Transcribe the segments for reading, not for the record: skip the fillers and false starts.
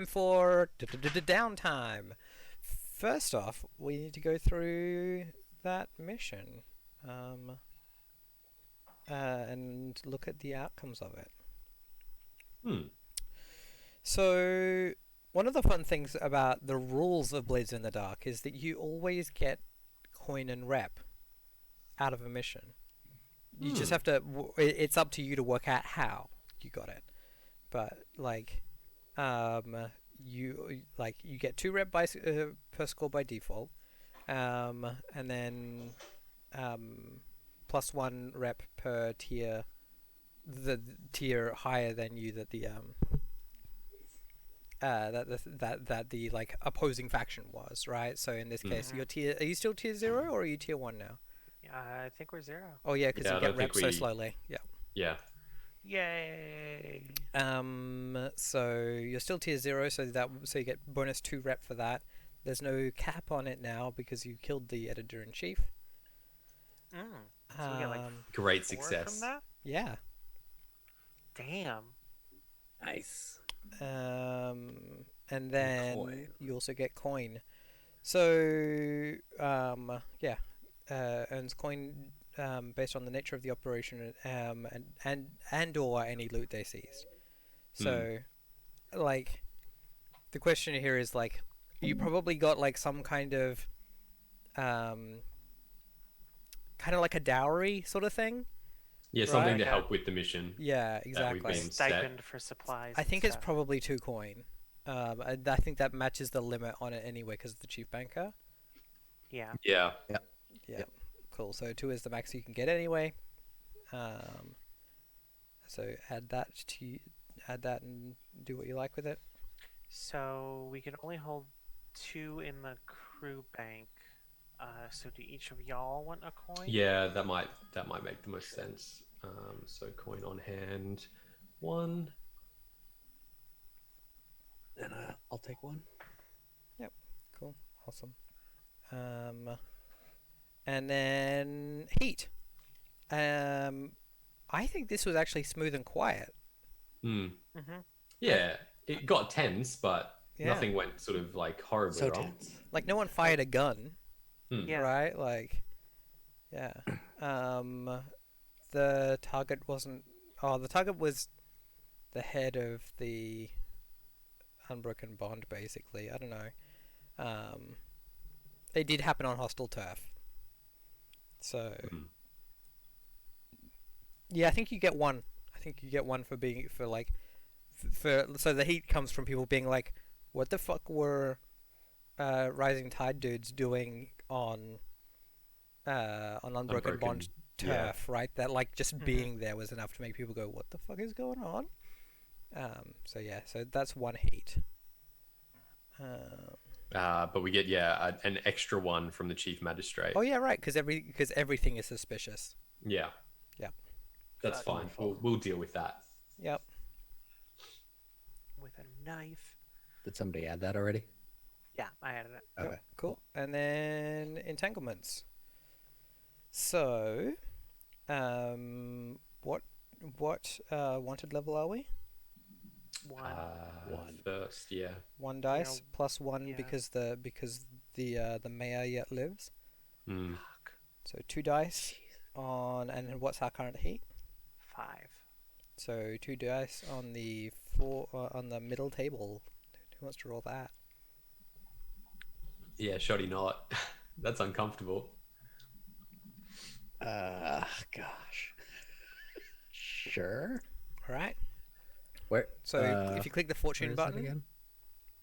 time for downtime. First off, we need to go through that mission, and look at the outcomes of it. So, one of the fun things about the rules of Blades in the Dark is that you always get coin and rep out of a mission. You just have to. It's up to you to work out how you got it. But you get 2 rep per score by default, and then plus 1 rep per tier. The tier higher than you that the opposing faction was, right? So in this case, your tier. Are you still tier 0 or are you tier 1 now? I think we're 0. Oh yeah, because you get reps so slowly. Yeah. Yeah. Yay! So you're still tier 0, so you get bonus 2 rep for that. There's no cap on it now because you killed the editor-in-chief. So we get great 4 success. from that? Yeah. Damn. Nice. And then you also get coin. So earns coin based on the nature of the operation and or any loot they seized. So the question here is you probably got some kind of like a dowry sort of thing. Yeah, something to help with the mission. Yeah, exactly. Stipend for supplies. I think it's probably 2 coin. And I think that matches the limit on it anyway because of the chief banker. Yeah. Yeah. Cool. So 2 is the max you can get anyway. So add that and do what you like with it. So we can only hold 2 in the crew bank. So do each of y'all want a coin? Yeah, that might make the most sense. So coin on hand, 1. And I'll take 1. Yep. Cool. Awesome. And then heat. I think this was actually smooth and quiet. Yeah, it got tense, but nothing went sort of horribly wrong. Tense. No one fired a gun. Yeah. Right? Yeah. The target wasn't. Oh, the target was the head of the Unbroken Bond, basically. I don't know. It did happen on hostile turf. So. Yeah, I think you get 1. I think you get 1 for being so the heat comes from people being like, what the fuck were Rising Tide dudes doing on Unbroken Bond turf, right? That just being there was enough to make people go, what the fuck is going on? So that's 1 heat. But we get an extra 1 from the chief magistrate. Oh yeah, right, because everything is suspicious. Yeah. That's fine. We'll deal with that. Yep. With a knife. Did somebody add that already? Yeah, I added it. Okay, cool. And then entanglements. So, what wanted level are we? 1. 1 first, yeah. 1 dice plus 1 because the mayor yet lives. Fuck. So 2 dice on, and what's our current heat? 5. So 2 dice on the on the middle table. Who wants to roll that? Yeah, shoddy not. That's uncomfortable. Gosh. Sure. All right. Where? So if you click the fortune button again?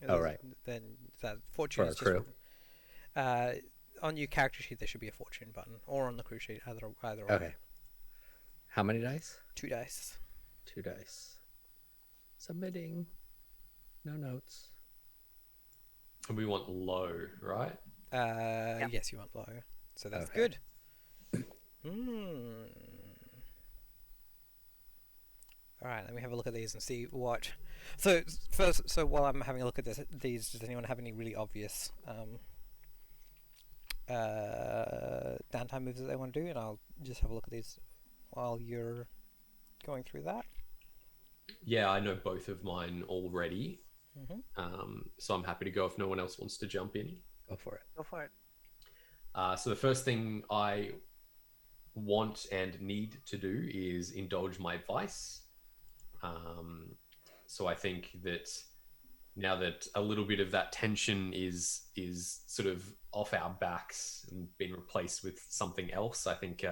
Oh, right. Then that fortune is crew. just on your character sheet. There should be a fortune button, or on the crew sheet, either. Okay. How many dice? 2 dice. 2 dice. Submitting. No notes. And we want low, right? Yes, you want low. So that's good. All right, let me have a look at these and see what. So first, while I'm having a look at these, does anyone have any really obvious downtime moves that they want to do? And I'll just have a look at these while you're going through that. Yeah, I know both of mine already. So I'm happy to go if no one else wants to jump in. Go for it. Go for it. So the first thing I want and need to do is indulge my vice. So I think that now that a little bit of that tension is sort of off our backs and been replaced with something else, I think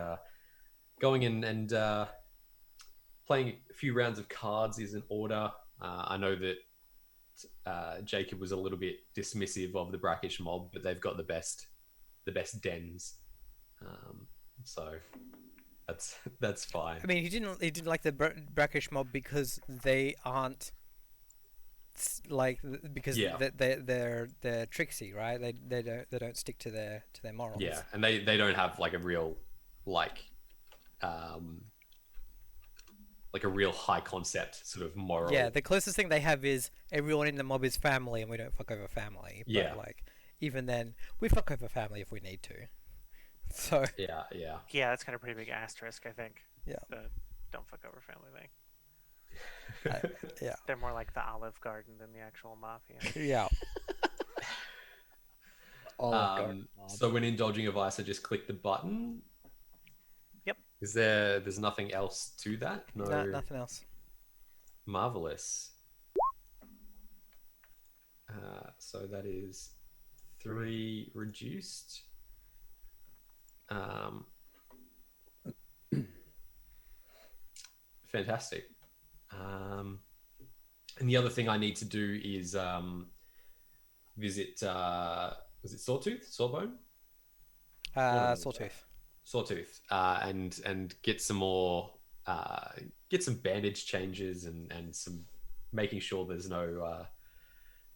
going in and playing a few rounds of cards is in order. I know that Jacob was a little bit dismissive of the brackish mob, but they've got the best dens, so that's fine. I mean, he didn't like the brackish mob because they aren't because Yeah. they're tricksy, right? They don't stick to their morals. Yeah, and they don't have like a real like a real high concept sort of moral. Yeah, the closest thing they have is everyone in the mob is family, and we don't fuck over family. But Yeah. like, even then, we fuck over family if we need to. So Yeah. Yeah, that's kind of a pretty big asterisk, I think. Yeah. The don't fuck over family thing. yeah, They're more like the Olive Garden than the actual mafia. yeah. So when indulging a vice, I just click the button. Yep. There's nothing else to that? No. Nothing else. Marvelous. So that is 3 reduced. Fantastic. And the other thing I need to do is visit. Was it Sawtooth? Sawbone? Sawtooth. Sawtooth. And get some more. Get some bandage changes and some making sure there's no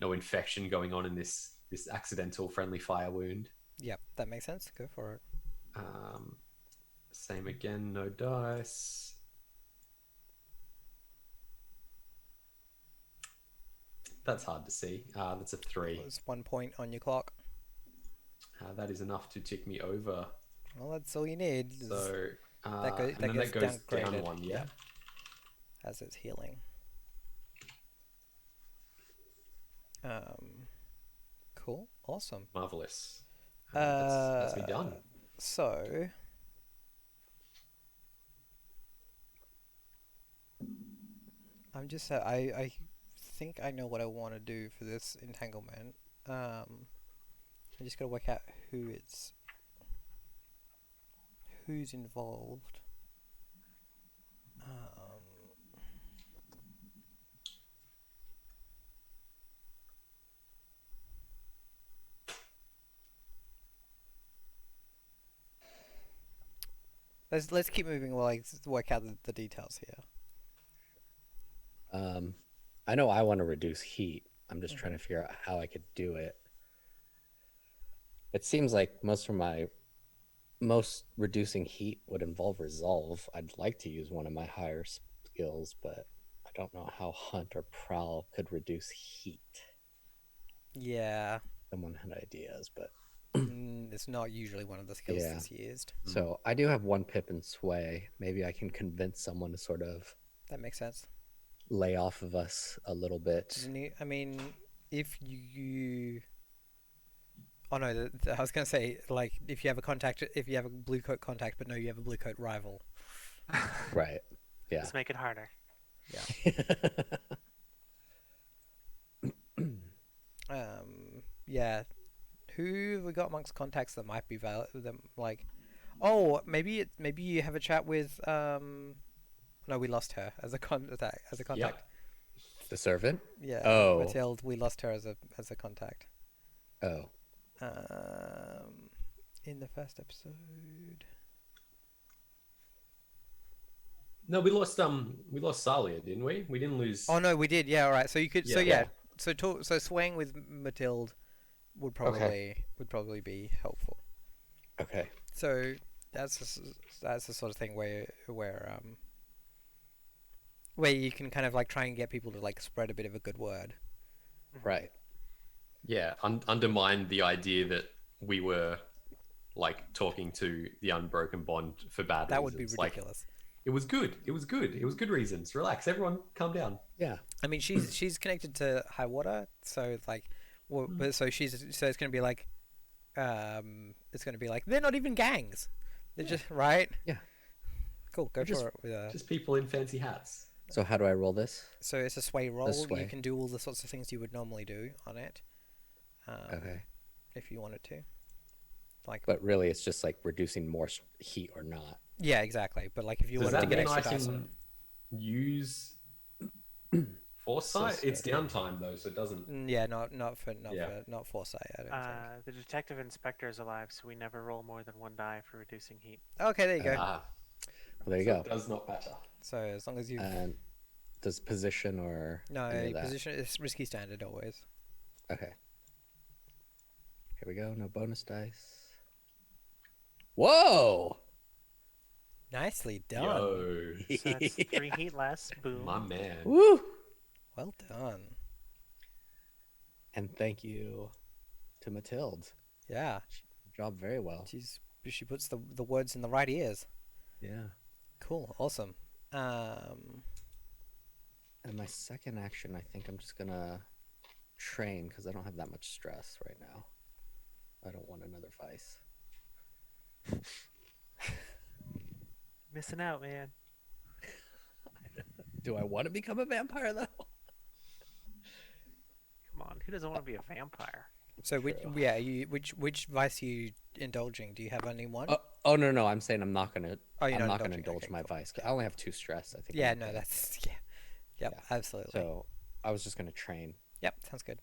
infection going on in this accidental friendly fire wound. Yep, that makes sense. Go for it. Same again. No dice. That's hard to see. That's a 3. There's 1 point on your clock. That is enough to tick me over. Well, that's all you need. So that and then that goes down downgraded. 1. Yeah. As it's healing. Cool. Awesome. Marvelous. That's me done. So, I'm just I think I know what I want to do for this entanglement. I just gotta work out who's involved. Let's keep moving while I work out the details here. I know I want to reduce heat. I'm just trying to figure out how I could do it. It seems like most reducing heat would involve resolve. I'd like to use one of my higher skills, but I don't know how hunt or prowl could reduce heat. Yeah. Someone had ideas, but it's not usually one of the skills that's used. So I do have 1 pip and sway. Maybe I can convince someone to sort of That makes sense. lay off of us a little bit. I mean, if you... Oh no, I was going to say, like, if you have a blue coat contact, but no, you have a blue coat rival. Right. Yeah. Let's make it harder. Yeah. Who have we got amongst contacts that might be valid? Like, oh, maybe you have a chat with No, we lost her as a contact. The servant? Yeah. Oh. Mathilde, we lost her as a contact. Oh. In the first episode. No, we lost Salia, didn't we? We didn't lose. Oh no, we did. Yeah, all right. So you could. Yeah. So yeah. So swaying with Mathilde would probably be helpful. Okay. So that's the sort of thing where you can kind of like try and get people to like spread a bit of a good word. Right. Yeah, undermine the idea that we were like talking to the Unbroken Bond for bad That would be reasons. ridiculous. It was good. It was good. It was good reasons. Relax, everyone, calm down. Yeah. I mean, she's connected to high water, so like, well, but so it's gonna be like, they're not even gangs. They're just right. Yeah. Cool. Go Just- for it. With, Just people in fancy hats. So how do I roll this? so it's a sway roll. You sway. can do all the sorts of things you would normally do on it. Okay. If you wanted to. Like. But really, it's just like reducing more heat or not. Yeah, exactly. But like, if you Does wanted to that get mean I extra dice on it. can use foresight? So- It's downtime though, so it doesn't. Yeah, not Yeah. not foresight. I don't think. The detective inspector is alive, so we never roll more than one die for reducing heat. Okay, there you go. Ah, Well, there you so go. It does not matter. So as long as you And does position or no any of that? position is risky standard always. Okay. Here we go. No bonus dice. Whoa! Nicely done. Yo, So that's 3 heat less. Boom. my man. Woo! Well done. And thank you to Mathilde. Yeah, Job very well. she puts the words in the right ears. Yeah. Cool, awesome. And my second action, I think I'm just gonna train because I don't have that much stress right now. I don't want another vice. Missing out, man. Do I want to become a vampire though? Come on, who doesn't want to be a vampire? So which True. which vice are you indulging? Do you have only one? Oh no, I'm saying I'm not gonna. Oh, you're I'm not not gonna indulging. indulge Okay, my cool. vice. I only have 2 stress. I think. Yeah, I'm no, okay. that's Yep, Yeah. absolutely. So I was just gonna train. Yep, sounds good.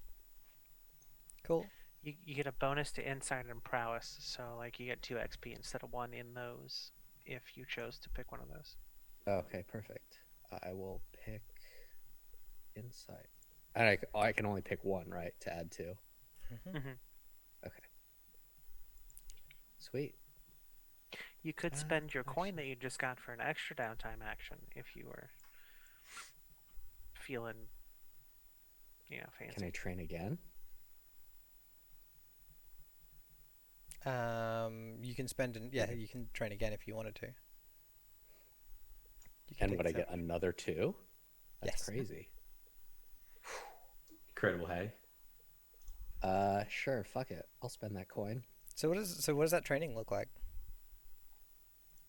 Cool. You get a bonus to insight and prowess, so like you get 2 XP instead of 1 in those if you chose to pick one of those. Okay, perfect. I will pick insight. And I can only pick 1, right, to add 2. Mm-hmm. Okay. Sweet. You could Ah, spend your coin actually- that you just got for an extra downtime action if you were feeling, fancy. Can I train again? You can spend you can train again if you wanted to. You can And take would I some- get another 2? That's Yes. crazy. Incredible, hey. Sure. Fuck it. I'll spend that coin. So what does that training look like?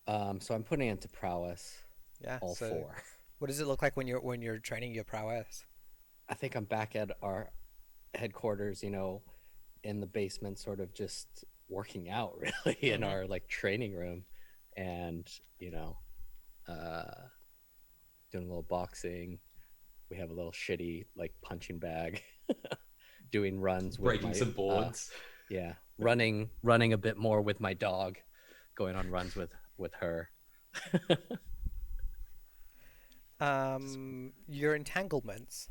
So I'm putting into prowess Yeah. all so 4. what does it look like when you're training your prowess? I think I'm back at our headquarters, in the basement, sort of just working out really in Mhm. our like training room, and doing a little boxing. We have a little shitty like punching bag, doing runs with Breaking my, some boards. yeah, running a bit more with my dog, going on runs with her. Your entanglements.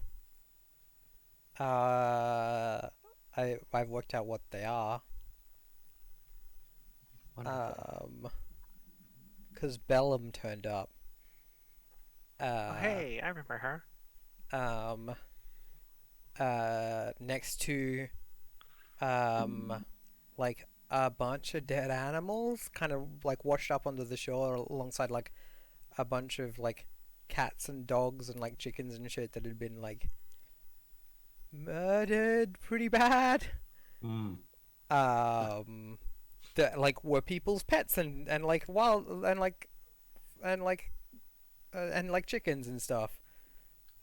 I've worked out what they are. Wonderful. Because Bellum turned up. Oh, hey, I remember her. Next to, like a bunch of dead animals, kind of like washed up onto the shore alongside like a bunch of like cats and dogs and like chickens and shit that had been like murdered pretty bad. Mm. That like were people's pets and like wild and like chickens and stuff.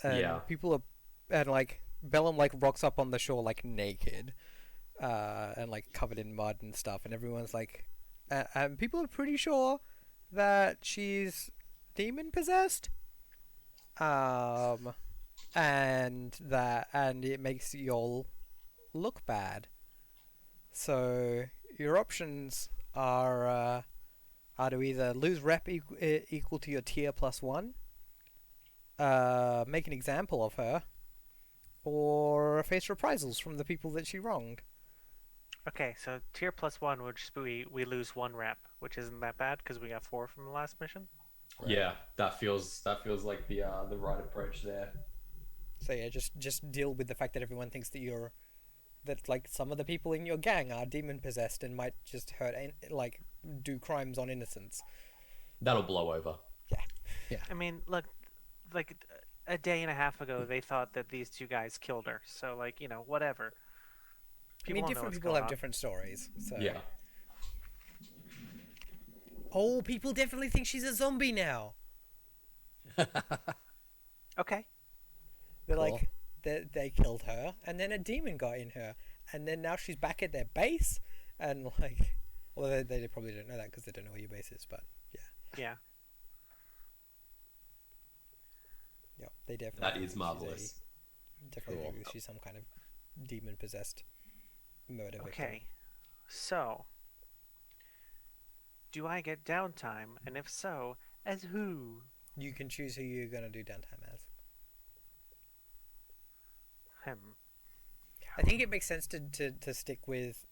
And Yeah. people are and like Bellum like rocks up on the shore like naked, and like covered in mud and stuff, and everyone's like, and people are pretty sure that she's demon possessed. And it makes y'all look bad. So your options are to either lose rep equal to your tier +1, make an example of her, or face reprisals from the people that she wronged. Okay, so tier +1 would just be we lose 1 rep, which isn't that bad because we got 4 from the last mission. Right. Yeah, that feels like the right approach there. So yeah, just deal with the fact that everyone thinks that like some of the people in your gang are demon possessed and might just hurt like do crimes on innocents. That'll blow over. Yeah. I mean, look, like a day and a half ago, they thought that these two guys killed her. So, like, whatever. I mean, People don't know different what's people going have on. different stories. So. Yeah. Oh, people definitely think she's a zombie now. Okay. They're Cool. like, they killed her, and then a demon got in her, and then now she's back at their base, and like, well, they probably don't know that because they don't know where your base is, but Yeah. yeah, they definitely. That think is she's marvelous. definitely Cool. think that she's some kind of demon possessed murder victim. Okay. So, do I get downtime? And if so, as who? You can choose who you're gonna do downtime as. Him. I think it makes sense to stick with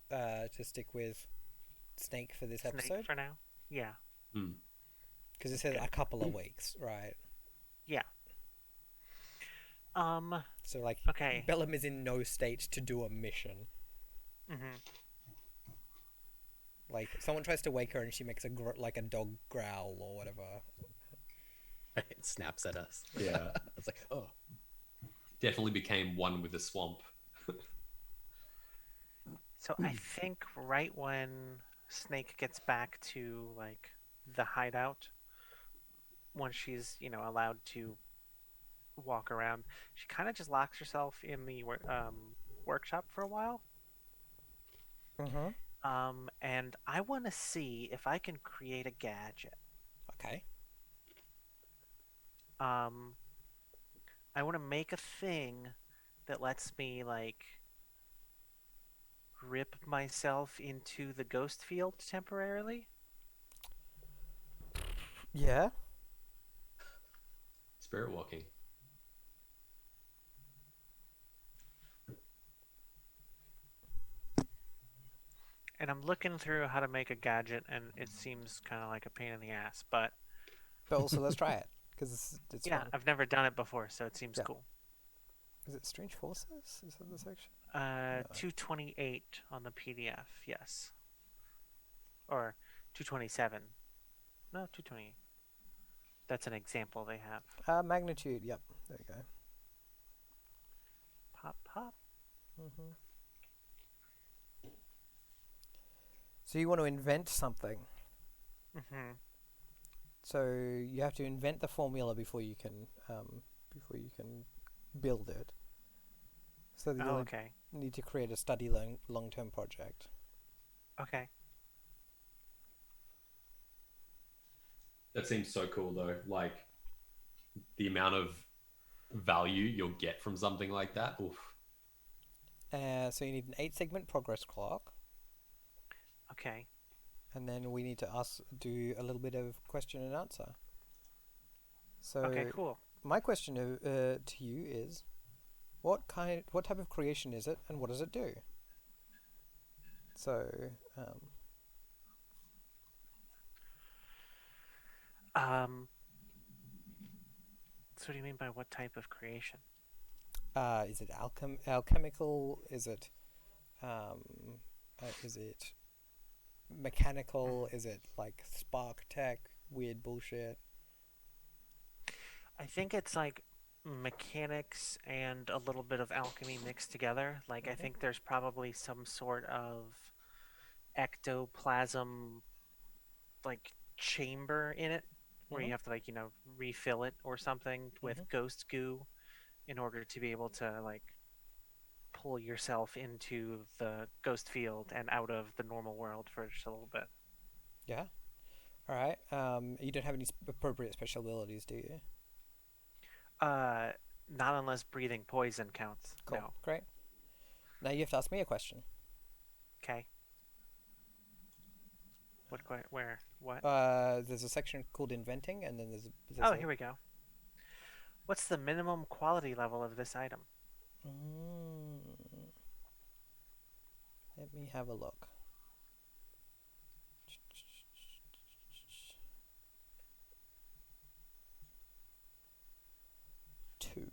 Snake for this Snake episode for now. Yeah. Hmm. because it says a couple of weeks, right? Yeah. So like, Okay. Bellum is in no state to do a mission. Mhm. Like, someone tries to wake her and she makes a a dog growl or whatever. It snaps at us. Yeah. It's like, oh. Definitely became one with the swamp. So I think right when Snake gets back to like the hideout, when she's allowed to walk around, she kind of just locks herself in the workshop for a while. Mm-hmm. And I want to see if I can create a gadget. Okay. I want to make a thing that lets me like rip myself into the ghost field temporarily. Yeah. Spirit walking. And I'm looking through how to make a gadget, and it seems kind of like a pain in the ass. But But also, let's try it because it's yeah, fun. I've never done it before, so it seems Yeah. cool. Is it Strange Forces? Is that the section? 228 on the PDF, yes. Or 227. No, 228. That's an example they have. Magnitude. Yep. There you go. Pop, pop. Mm-hmm. So you want to invent something. Mm-hmm. So you have to invent the formula before you can build it. So Oh, you'll okay. need to create a study long-term project. Okay. That seems so cool though. Like the amount of value you'll get from something like that. Oof. So you need an 8-segment progress clock, Okay. and then we need to do a little bit of question and answer. So Okay, cool. my question to you is, what type of creation is it, and what does it do? So, So what do you mean by what type of creation? is it alchemical? Is it mechanical? Is it like spark tech? Weird bullshit. I think it's like mechanics and a little bit of alchemy mixed together. Like I think there's probably some sort of ectoplasm like chamber in it where you Mhm. have to like, refill it or something with Mhm. ghost goo in order to be able to like pull yourself into the ghost field and out of the normal world for just a little bit. Yeah. All right. You don't have any appropriate special abilities, do you? Not unless breathing poison counts. Cool. No. Great. Now you have to ask me a question. Okay. Where? What? There's a section called inventing, and then Oh, here we go. What's the minimum quality level of this item? Mm, let me have a look. Two.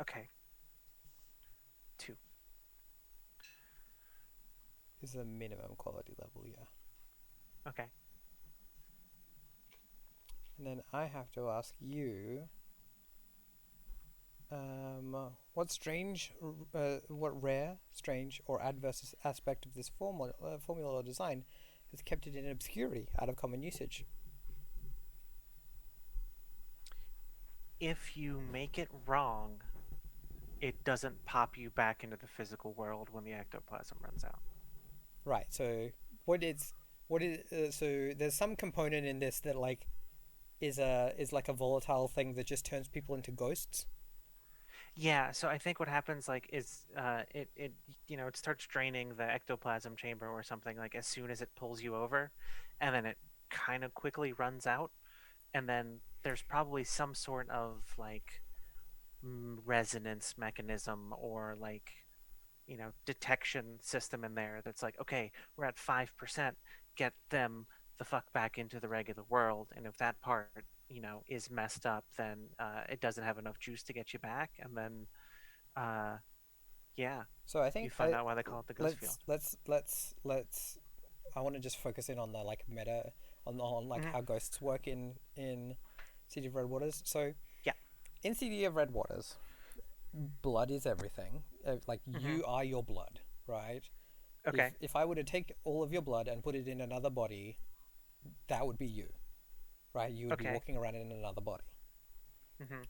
Okay. 2. Is the minimum quality level, yeah. Okay. And then I have to ask you, what rare, strange, or adverse aspect of this formula or design has kept it in obscurity out of common usage? If you make it wrong, it doesn't pop you back into the physical world when the ectoplasm runs out. Right. So what is so there's some component in this that like is like a volatile thing that just turns people into ghosts. Yeah, so I think what happens like is it it starts draining the ectoplasm chamber or something like as soon as it pulls you over, and then it kind of quickly runs out, and then there's probably some sort of like resonance mechanism or like detection system in there that's like, okay, we're at 5%, get them the fuck back into the regular world, and if that part is messed up, then it doesn't have enough juice to get you back, and then uh, yeah, So I you think find out why they call it the ghost field. let's I want to just focus in on the like meta on like Hmm. how ghosts work in City of Red Waters. So Yeah. in City of Red Waters, blood is everything. Like Hmm. you are your blood, right? Okay. If I were to take all of your blood and put it in another body, that would be you, right? You would be Okay. walking around in another body. Hmm.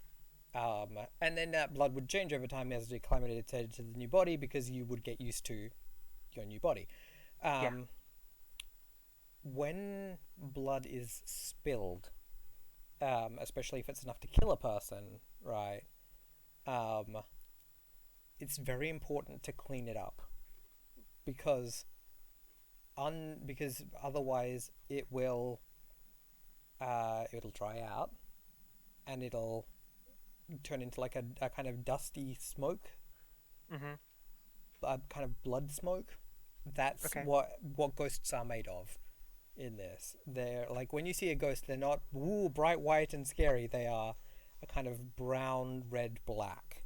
And then that blood would change over time as it acclimated to the new body because you would get used to your new body. Yeah. Um, when blood is spilled, especially if it's enough to kill a person, right? Um, it's very important to clean it up because because otherwise it'll dry out and it'll turn into like a kind of dusty smoke, Hmm. kind of blood smoke. That's Okay. what ghosts are made of in this. They're like when you see a ghost, they're not bright white and scary. They are a kind of brown, red, black,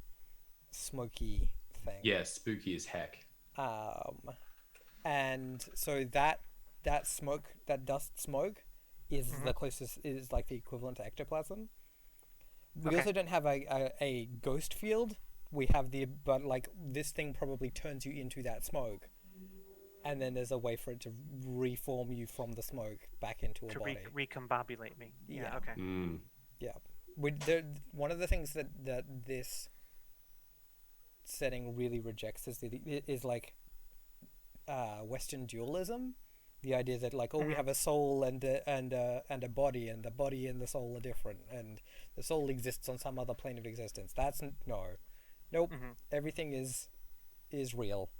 smoky thing. Yeah, spooky as heck. Um, and so that smoke, that dust smoke, is Hmm. the closest is like the equivalent to ectoplasm. We Okay. also don't have a ghost field. We have but like this thing probably turns you into that smoke, and then there's a way for it to reform you from the smoke back into a To body. recombobulate me. Yeah. Yeah, Okay. Mm. yeah. One of the things that this setting really rejects is like Western dualism. The idea that like, oh, we Hmm. have a soul and a body, and the body and the soul are different, and the soul exists on some other plane of existence. No, nope. Hmm. Everything is real.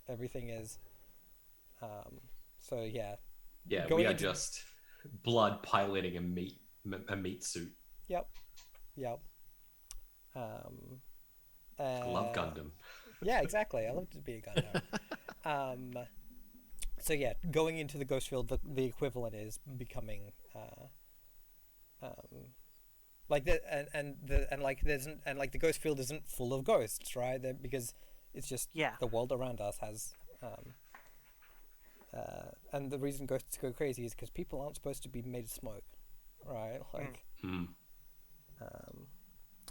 Everything is. Um, so yeah, Yeah, we going are into just blood piloting a meat suit. yep, yep. Um, I love uh, Gundam. yeah, exactly. I love to be a Gundam. Um, so yeah, going into the ghost field, the equivalent is becoming um, like the ghost field isn't full of ghosts, right? Because it's just Yeah. the world around us has and the reason ghosts go crazy is because people aren't supposed to be made of smoke, right? Mm. Like, Mm. um,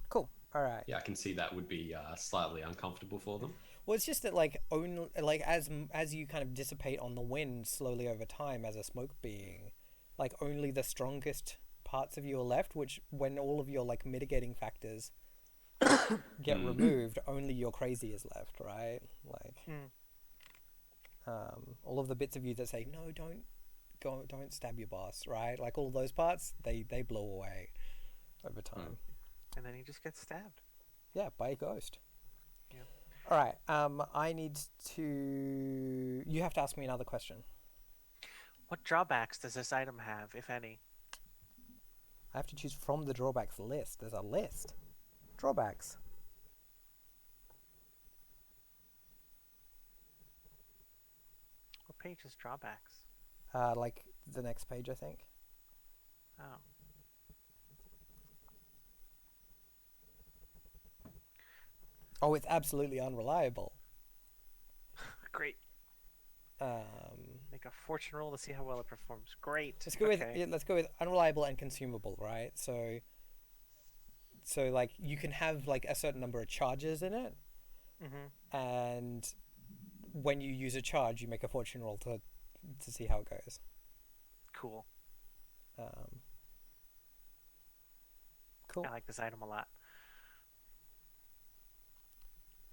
cool. All right. Yeah, I can see that would be slightly uncomfortable for them. Well, it's just that like only like as you kind of dissipate on the wind slowly over time as a smoke being, like only the strongest parts of you are left. Which when all of your like mitigating factors get Mm. removed, only your crazy is left, right? Like Mm. all of the bits of you that say no, don't stab your boss, right? Like all of those parts, they blow away over time. And then he just gets stabbed. Yeah, by a ghost. Yeah. All right. I need to. You have to ask me another question. What drawbacks does this item have, if any? I have to choose from the drawbacks list. There's a list. Drawbacks. What page is drawbacks? Like the next page, I think. Oh. Oh, it's absolutely unreliable. Great. Um, Make a fortune roll to see how well it performs. Great. Let's go with unreliable and consumable, right? So like you can have like a certain number of charges in it, and when you use a charge, you make a fortune roll to see how it goes. Cool. Cool. I like this item a lot.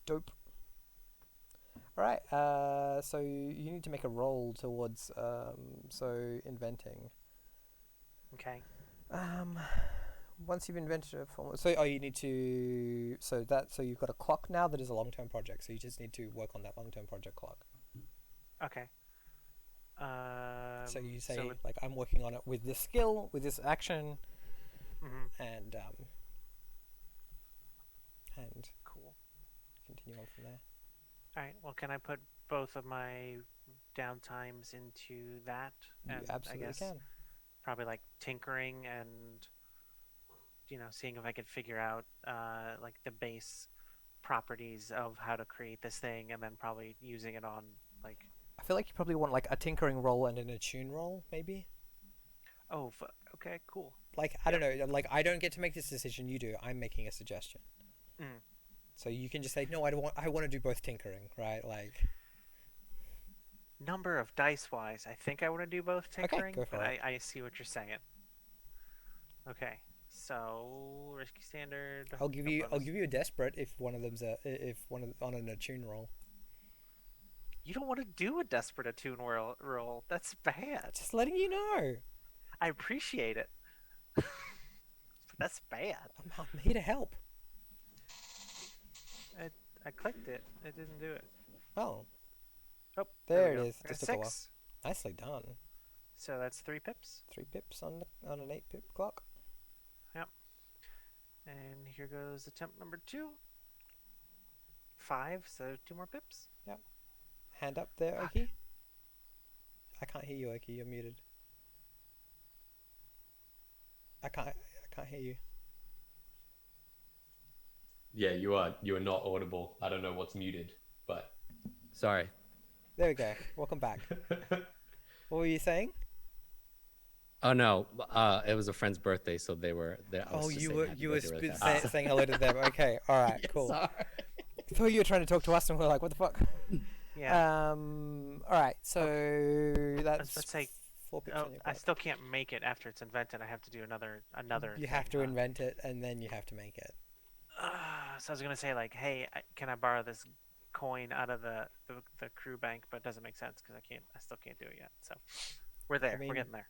Dope. All right. So you need to make a roll towards inventing. Okay. Once you've invented a form, you need to so you've got a clock now that is a long-term project. So you just need to work on that long-term project clock. Okay. So you say like I'm working on it with this skill, with this action, and cool. Continue on from there. All right. Well, can I put both of my downtimes into that? You And absolutely I guess can. probably like tinkering and seeing if I could figure out like the base properties of how to create this thing, and then probably using it on like. I feel like you probably want like a tinkering roll and an attune roll, maybe. Oh, okay, cool. Like I don't know, like I don't get to make this decision. You do. I'm making a suggestion. So you can just say no. I want to do both tinkering, right? Like number of dice wise, I think I want to do both tinkering. Okay, go for but it. I see what you're saying. Okay, so risky standard. I'll give you a desperate if one of them's on an attune roll. You don't want to do a desperate attune roll. That's bad. Just letting you know. I appreciate it. But that's bad. I'm here to help. I clicked it. It didn't do it. Oh. Oh, there we it go. is. Just took a while. 6. Nicely done. So that's 3 pips. 3 pips on an 8 pip clock. Yep. And here goes attempt number 2. 5, so 2 more pips. Yep. Hand up there, Fuck. Oki. I can't hear you, Oki. You're muted. I can't hear you. Yeah, you are not audible. I don't know what's muted, but Sorry. There we go. Welcome back. What were you saying? Oh no, it was a friend's birthday, so they were there. You were saying hello to them. Okay, all right, Yeah, cool. sorry. I thought you were trying to talk to us, and we're like, what the fuck? Yeah. All right, so that's Let's say 4 pips on your I clock. still can't make it after it's invented. I have to do another. You have to thing, invent it, and then you have to make it. So I was gonna say like, hey, can I borrow this coin out of the crew bank? But it doesn't make sense because I still can't do it yet. So we're there. I mean, we're getting there.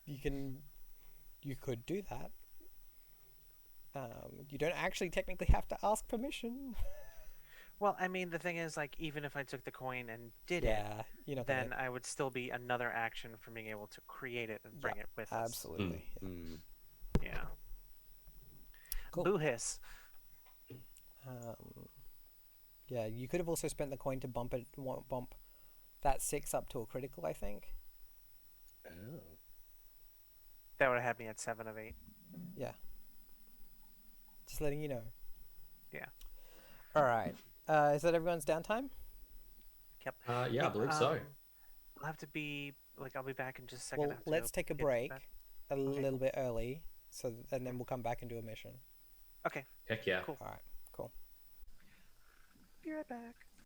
You could do that. You don't actually technically have to ask permission. Well, I mean, the thing is, like, even if I took the coin and did it, Yeah, you're not then gonna... I would still be another action for being able to create it and bring it with us. Absolutely. Yeah. Cool. Boo hiss. Yeah, you could have also spent the coin to bump that 6 up to a critical, I think. Oh. That would have had me at 7 of 8. Yeah. Just letting you know. Yeah. All right. Is that everyone's downtime? Yep. yeah, I believe so. I'll have to be I'll be back in just a second. Well, let's take a get break back. a little bit early, and then we'll come back and do a mission. Okay. Heck yeah. Cool. All right. Cool. Be right back.